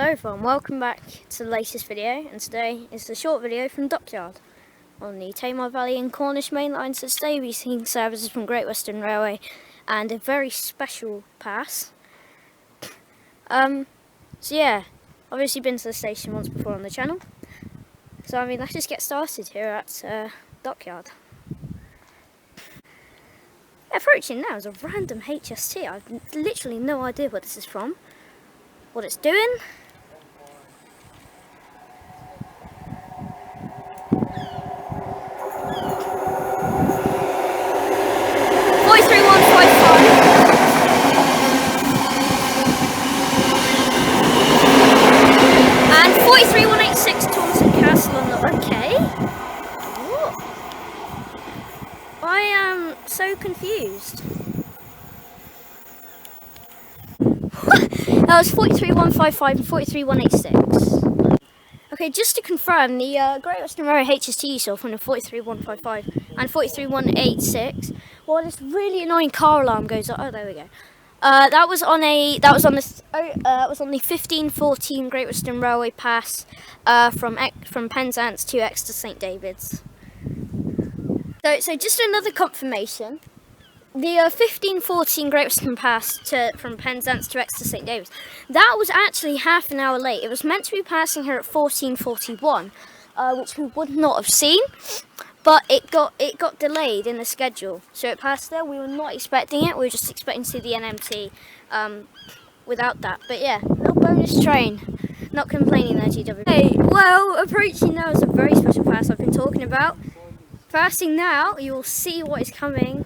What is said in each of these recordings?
Hello everyone, welcome back to the latest video, and today is the short video from Dockyard on the Tamar Valley and Cornish Mainline. So today we're seeing services from Great Western Railway and a very special pass. So yeah, obviously been to the station once before on the channel. So I mean, let's just get started here at Dockyard. Approaching now is a random HST. I've literally no idea what this is from, what it's doing. And 43186 Taunton Castle on the okay. What? I am so confused. That was 43155 and 43186. Okay, just to confirm, the Great Western Railway HST you saw from the 43155 and 43186. Well, this really annoying car alarm goes off. Oh, there we go. That was on the 1514 Great Western Railway pass from Penzance to Exeter St David's. So just another confirmation. The 1514 Great Western pass from Penzance to Exeter St David's, that was actually half an hour late. It was meant to be passing here at 1441, which we would not have seen. But it got delayed in the schedule, so it passed there. We were not expecting it. We were just expecting to see the NMT without that. But yeah, little bonus train. Not complaining there, GW. Hey, well, approaching now is a very special pass I've been talking about. Passing now, you will see what is coming.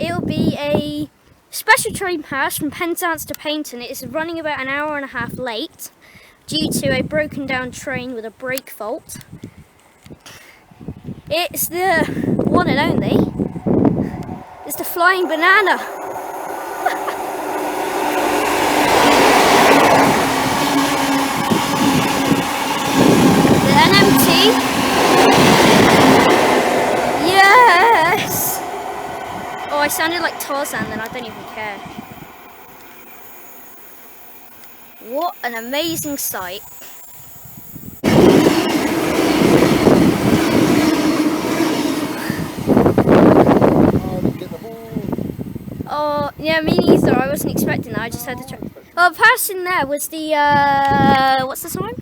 It'll be a special train pass from Penzance to Paignton. It is running about an hour and a half late due to a broken down train with a brake fault. It's the one and only. It's the Flying Banana. The NMT. Yes. Oh, I sounded like Tarzan then. I don't even care. What an amazing sight. Oh, yeah, me neither. I wasn't expecting that. I just had to try. Oh, passing there was the, what's the time?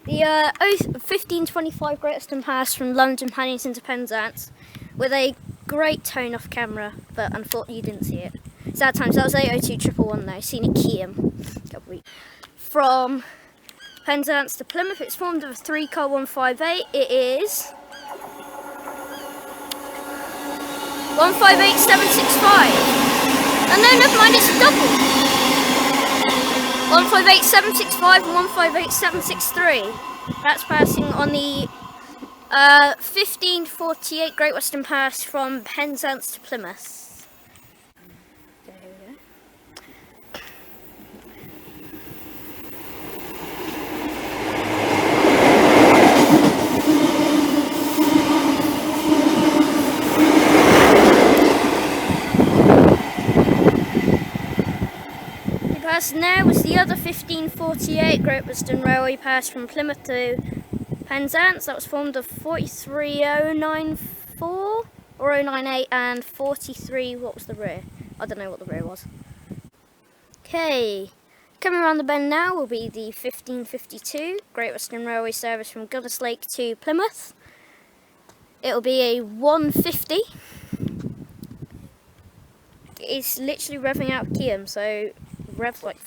The 1525 Great Western Pass from London Paddington to Penzance with a great tone off camera, but unfortunately you didn't see it. Sad times. That was 802111 though. Seen a Kiam. From Penzance to Plymouth. It's formed of a 3-car 158. It is 158765. And no, never mind, it's a double. 158765 and 158763. That's passing on the 1548 Great Western Pass from Penzance to Plymouth. There we go. And there was the other 1548 Great Western Railway pass from Plymouth to Penzance. That was formed of 43094 or 098 and 43. What was the rear? I don't know what the rear was. Okay, coming around the bend now will be the 1552 Great Western Railway service from Goddess Lake to Plymouth. It'll be a 150. It's literally revving out Kiam, so rev like,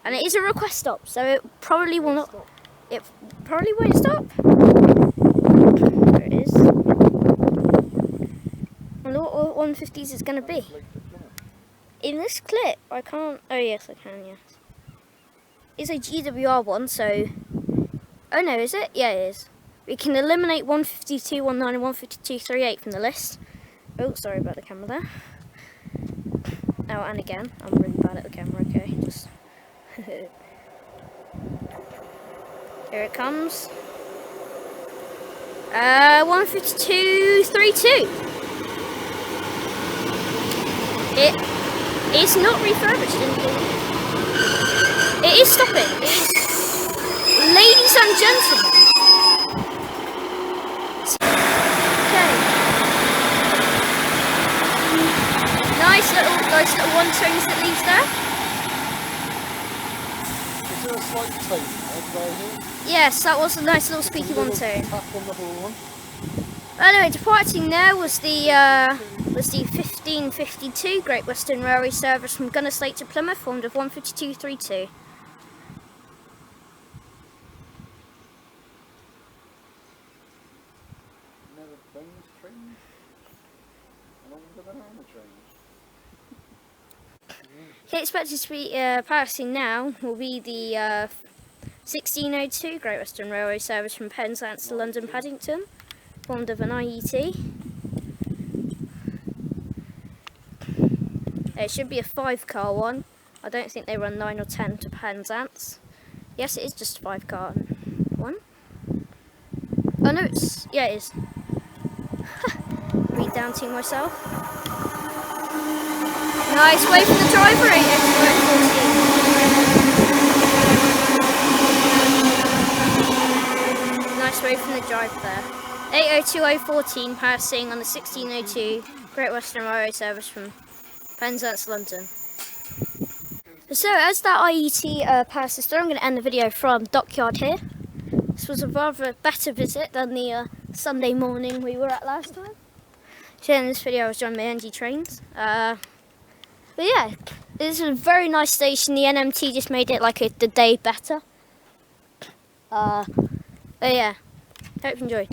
and it is a request stop, so it probably will not. It probably won't stop. There it is. I wonder what 150s is going to be. In this clip, I can't. Oh yes, I can. Yes, it's a GWR one. So, oh no, is it? Yeah, it is. We can eliminate 152.19 and 152.38 from the list. Oh, sorry about the camera there. Oh, and again, I'm really bad at the camera, okay, just... Here it comes. 152.32. It's not refurbished anymore. It is stopping. It is. Ladies and gentlemen. Okay. Nice little 1-2s that leaves there. Is there a slight tone there here? Yes, that was a nice little squeaky 1-2. Tap on the horn. Anyway, departing there was the 1552 Great Western Railway service from Gunnerslade to Plymouth, formed of 15232. Never bonus trains? And all the banana trains. Okay, expected to be passing now will be the 1602 Great Western Railway service from Penzance to London Paddington, formed of an IET. It should be a 5-car one. I don't think they run 9 or 10 to Penzance. Yes, it is just a 5-car one. Oh no, yeah, it is. Read down to myself. Nice way from the driver, 80214. Nice way from the driver there. 802014 passing on the 1602 Great Western Railway service from Penzance, London. So as that IET passes through, I'm going to end the video from Dockyard here. This was a rather better visit than the Sunday morning we were at last time. So in this video I was joined by NG Trains. But yeah, this is a very nice station. The NMT just made it like the day better. But yeah, hope you enjoyed.